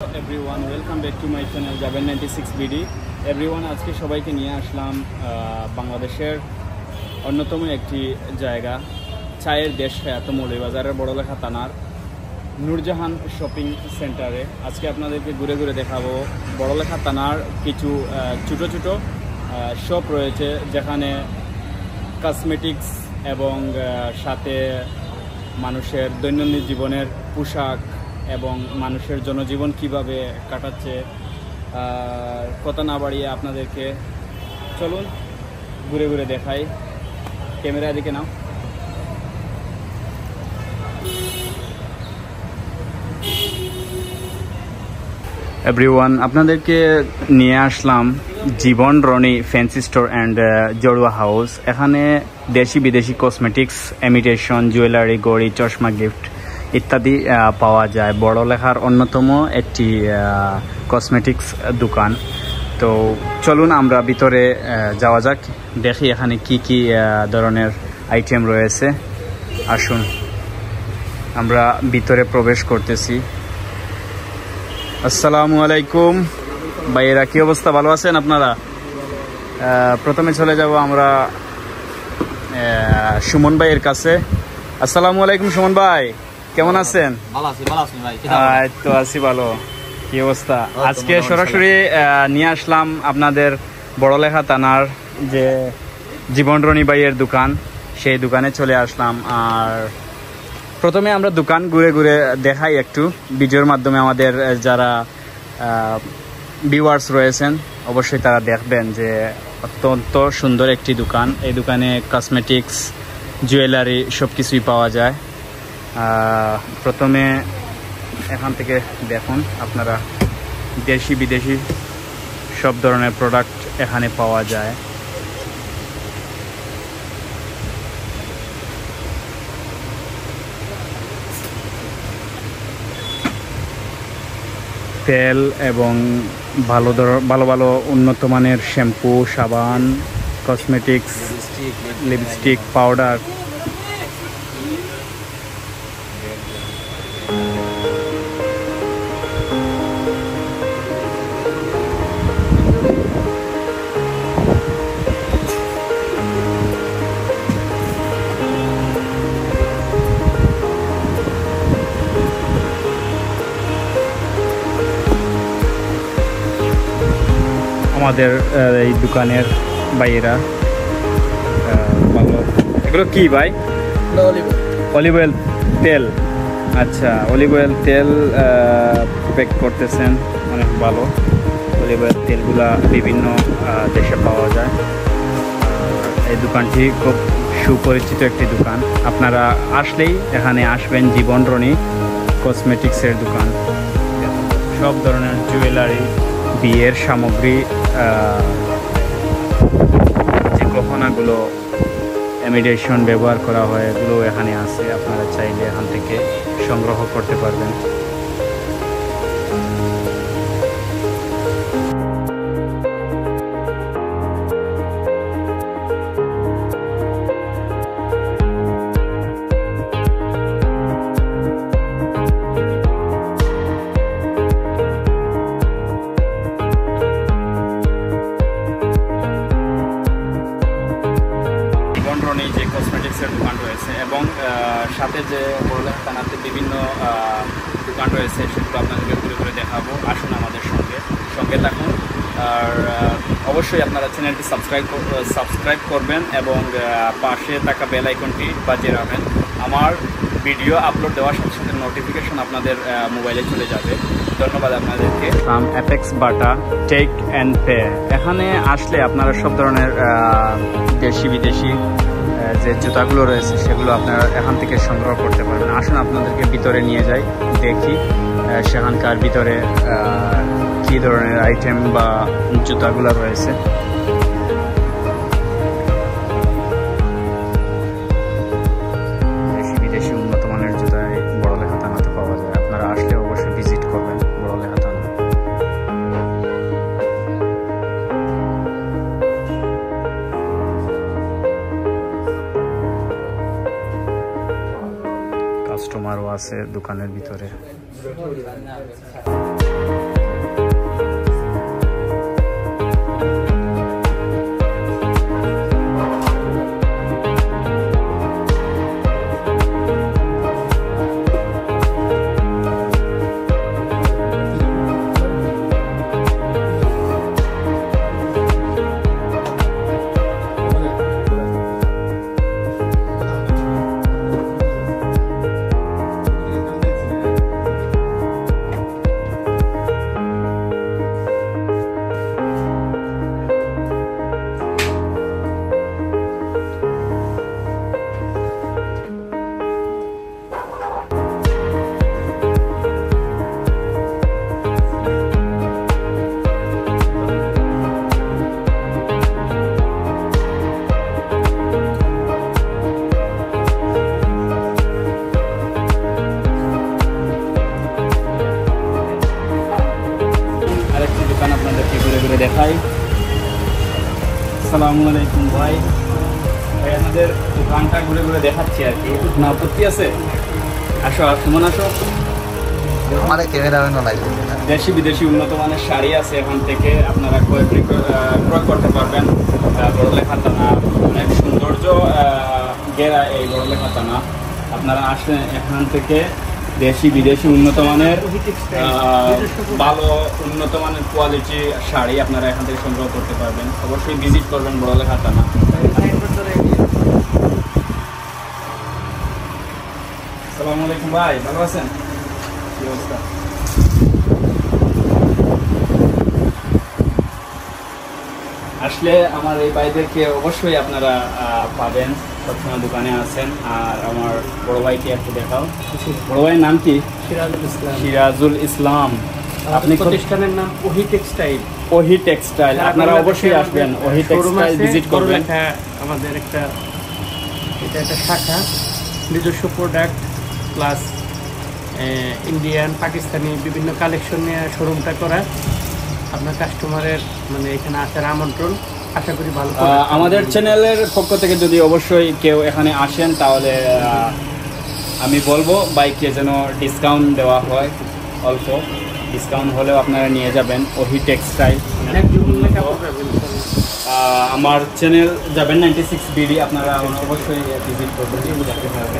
Everyone welcome back to my channel Javed 96 BD everyone आज के सबाइके निये आसलाम बांग्लादेशेर अन्यतम एकटी जायगा चायेर देश ख्यात मौलभीबाजारेर बड़लेखा थानार नूरजाहान शपिंग सेंटारे आज के आपनादेरके घुरे घुरे देखाबो बड़लेखा थानार किछु छोटो छोटो शप रयेछे जेखाने कसमेटिक्स एवं साथे मानुषेर दैनन्दिन जीवनेर पोशाक এবং মানুষের জনজীবন কিভাবে কাটাচ্ছে কথা না বাড়িয়ে আপনাদেরকে চলুন ঘুরে ঘুরে দেখাই ক্যামেরা দিকে নাও এভরিওয়ান আপনাদেরকে নিয়ে আসলাম Jibon Roni fancy store and Jorua house এখানে দেশি বিদেশি কসমেটিক্স ইমিটেশন জুয়েলারি গড়ি চশমা গিফট ইত্যাদি পাওয়া যায় বড়লেখার অন্যতম একটি কসমেটিক্স দোকান তো চলুন আমরা ভিতরে যাওয়া যাক দেখি এখানে কি কি ধরনের আইটেম রয়েছে আসুন আমরা ভিতরে প্রবেশ করতেছি আসসালামু আলাইকুম ভাইয়েরা কি অবস্থা ভালো আছেন আপনারা প্রথমে চলে যাব আমরা সুমন ভাইয়ের কাছে আসসালামু আলাইকুম সুমন ভাই কেমন আছেন তো আছি ভালো কি অবস্থা আজকে সরাসরি নিয়ে আসলাম আপনাদের বড়লেখা থানার যে জীবন রনি ভাইয়ের দোকান সেই দোকানে চলে আসলাম আর প্রথমে আমরা দোকান ঘুরে ঘুরে দেখাই একটু ভিডিওর মাধ্যমে আমাদের যারা ভিউয়ার্স রয়েছেন অবশ্যই তারা দেখবেন যে অত্যন্ত সুন্দর একটি দোকান এই দোকানে কসমেটিক্স জুয়েলারি সব কিছুই পাওয়া যায় প্রথমে এখান থেকে দেখুন আপনারা দেশি বিদেশি সব ধরনের প্রোডাক্ট এখানে পাওয়া যায় তেল এবং ভালো ভালো উন্নত মানের শ্যাম্পু সাবান কসমেটিক্স লিপস্টিক পাউডার আমাদের এই দোকানের ভাইয়েরা ভালো এগুলো কি ভাই অলিভ অয়েল তেল আচ্ছা অলিভ অয়েল তেল প্যাক করতেছেন অনেক ভালো অলিভ অয়েল তেলগুলা বিভিন্ন দেশে পাওয়া যায় এই দোকানটি খুব সুপরিচিত একটি দোকান আপনারা আসলেই এখানে আসবেন জীবন রনি কসমেটিক্সের দোকান সব ধরনের জুয়েলারি বিয়ের সামগ্রী যে গহনাগুলো ইমিটেশন ব্যবহার করা হয় এগুলো এখানে আছে আপনারা চাইলে এখান থেকে সংগ্রহ করতে পারবেন যে কসমেটিক্সের দোকান রয়েছে এবং সাথে যে বড়লেখা থানাতে বিভিন্ন দোকান রয়েছে সেগুলো আপনাদেরকে ঘুরে ঘুরে দেখাবো আসুন আমাদের সঙ্গে থাকুন আর অবশ্যই আপনারা চ্যানেলটি সাবস্ক্রাইব করবেন এবং পাশে থাকা বেল আইকনটি বাজিয়ে রাখবেন আমার ভিডিও আপলোড দেওয়ার সাথে সাথে নোটিফিকেশন আপনাদের মোবাইলে চলে যাবে ধন্যবাদ আপনাদেরকে Apex Bata take and pay এখানে আসলে আপনারা সব ধরনের দেশি বিদেশি যে জুতাগুলো রয়েছে সেগুলো আপনারা এখান থেকে সংগ্রহ করতে পারবেন আসুন আপনাদেরকে ভিতরে নিয়ে যাই দেখি সেখানকার ভিতরে কী ধরনের আইটেম বা জুতাগুলো রয়েছে দেশি বিদেশি উন্নত মানের জুতা বড়লেখা থানাতে পাওয়া যায় আপনারা আসলে অবশ্যই ভিজিট করবেন বড়লেখা থানা কাস্টমারও আছে দোকানের ভিতরে। দেখাই। আসসালামু আলাইকুম ভাই। ভাই আমাদের দোকানটা ঘুরে ঘুরে দেখাচ্ছি আর কি, না আপত্তি আছে? আসো সুমন আসো। আমার ক্যামেরা লাগবে। দেশি বিদেশি উন্নত মানের শাড়ি আছে, এখান থেকে আপনারা ক্রয় করতে পারবেন। বড়লেখা থানা, অনেক সৌন্দর্য ঘেরা এই বড়লেখা থানা। আপনারা আসেন এখান থেকে দেশি বিদেশি উন্নত মানের ভালো উন্নত মানের কোয়ালিটি শাড়ি আপনারা এখান থেকে সংগ্রহ করতে পারবেন। অবশ্যই ভিজিট করবেন বড়লেখা থানা। আসসালামু আলাইকুম ভাই, ভালো আছেন? কি অবস্থা? আসলে আমার এই ভাইদেরকে অবশ্যই আপনারা পাবেন, সবসময় দোকানে আছেন। আর আমার বড় ভাইকে একটু দেখাও। বড় ভাইয়ের নাম কি? সিরাজুল ইসলাম। সিরাজুল ইসলাম। আপনি প্রতিষ্ঠানের নাম ওহি টেক্সটাইল। ওহি টেক্সটাইল, আপনারা অবশ্যই আসবেন, ওহি টেক্সটাইল ভিজিট করবেন। আমাদের এটা একটা শাখা, নিজস্ব প্রোডাক্ট প্লাস ইন্ডিয়ান পাকিস্তানি বিভিন্ন কালেকশন নিয়ে শোরুমটা করা। আপনার কাস্টমারের মানে এখানে আসার আমন্ত্রণ, আশা করি ভালো। আমাদের চ্যানেলের পক্ষ থেকে যদি অবশ্যই কেউ এখানে আসেন তাহলে আমি বলবো বাইকে যেন ডিসকাউন্ট দেওয়া হয়, অল্প ডিসকাউন্ট হলেও আপনারা নিয়ে যাবেন। ওহি টেক্সটাইল আমার চ্যানেল যাবেন 96 BD, আপনারা অবশ্যই ভিজিট করবেন, দেখতে পারবেন।